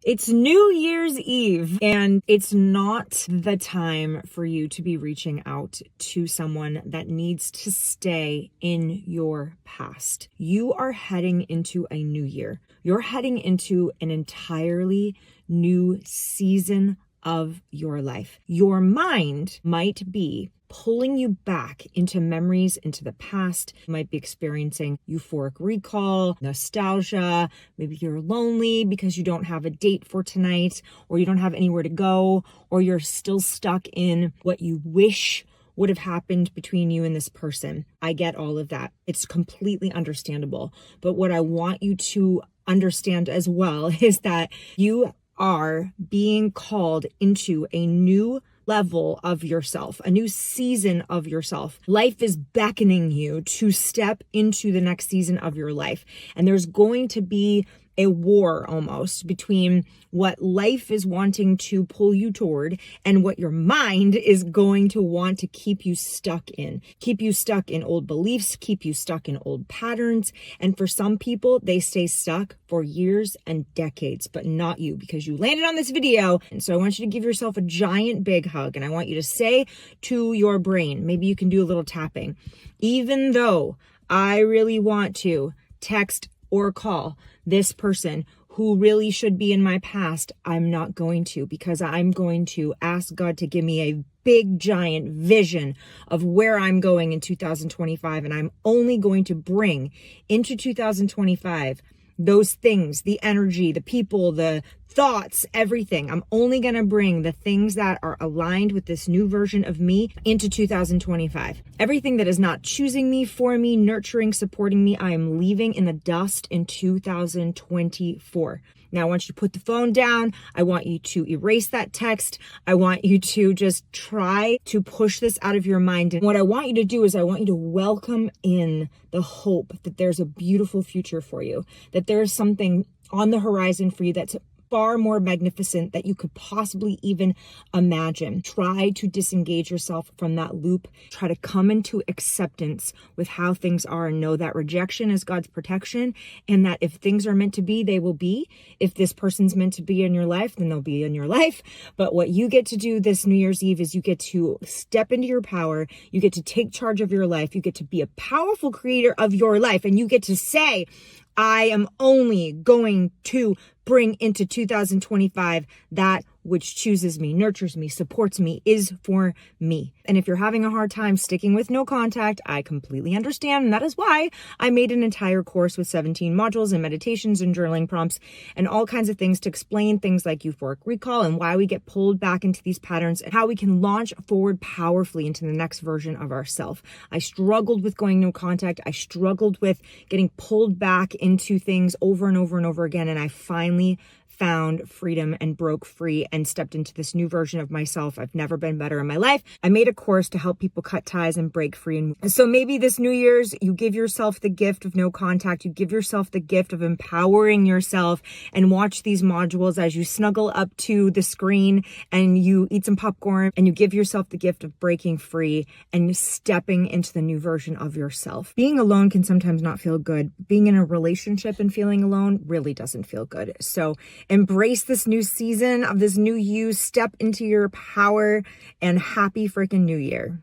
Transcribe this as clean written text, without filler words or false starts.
It's New Year's Eve, and it's not the time for you to be reaching out to someone that needs to stay in your past. You are heading into a new year. You're heading into an entirely new season of your life. Your mind might be pulling you back into memories, into the past. You might be experiencing euphoric recall, nostalgia. Maybe you're lonely because you don't have a date for tonight, or you don't have anywhere to go, or you're still stuck in what you wish would have happened between you and this person. I get all of that. It's completely understandable. But what I want you to understand as well is that you are being called into a new level of yourself, a new season of yourself. Life is beckoning you to step into the next season of your life. And there's going to be a war almost between what life is wanting to pull you toward and what your mind is going to want to keep you stuck in. Keep you stuck in old beliefs, keep you stuck in old patterns. And for some people, they stay stuck for years and decades, but not you, because you landed on this video. And so I want you to give yourself a giant big hug. And I want you to say to your brain, maybe you can do a little tapping, even though I really want to text or call this person who really should be in my past, I'm not going to, because I'm going to ask God to give me a big giant vision of where I'm going in 2025. And I'm only going to bring into 2025 those things, the energy, the people, the thoughts, everything. I'm only going to bring the things that are aligned with this new version of me into 2025. Everything that is not choosing me, for me, nurturing, supporting me, I am leaving in the dust in 2024. Now, I want you to put the phone down. I want you to erase that text. I want you to just try to push this out of your mind. And what I want you to do is I want you to welcome in the hope that there's a beautiful future for you, that there is something on the horizon for you that's far more magnificent that you could possibly even imagine. Try to disengage yourself from that loop. Try to come into acceptance with how things are, and know that rejection is God's protection, and that if things are meant to be, they will be. If this person's meant to be in your life, then they'll be in your life. But what you get to do this New Year's Eve is you get to step into your power. You get to take charge of your life. You get to be a powerful creator of your life, and you get to say, I am only going to bring into 2025 that which chooses me, nurtures me, supports me, is for me. And if you're having a hard time sticking with no contact, I completely understand. And that is why I made an entire course with 17 modules and meditations and journaling prompts and all kinds of things to explain things like euphoric recall and why we get pulled back into these patterns and how we can launch forward powerfully into the next version of ourselves. I struggled with going no contact. I struggled with getting pulled back into things over and over and over again. And I finally found freedom and broke free and stepped into this new version of myself. I've never been better in my life. I made a course to help people cut ties and break free. And so maybe this New Year's, you give yourself the gift of no contact. You give yourself the gift of empowering yourself and watch these modules as you snuggle up to the screen and you eat some popcorn and you give yourself the gift of breaking free and stepping into the new version of yourself. Being alone can sometimes not feel good. Being in a relationship and feeling alone really doesn't feel good. So embrace this new season of this new you, step into your power, and happy freaking new year.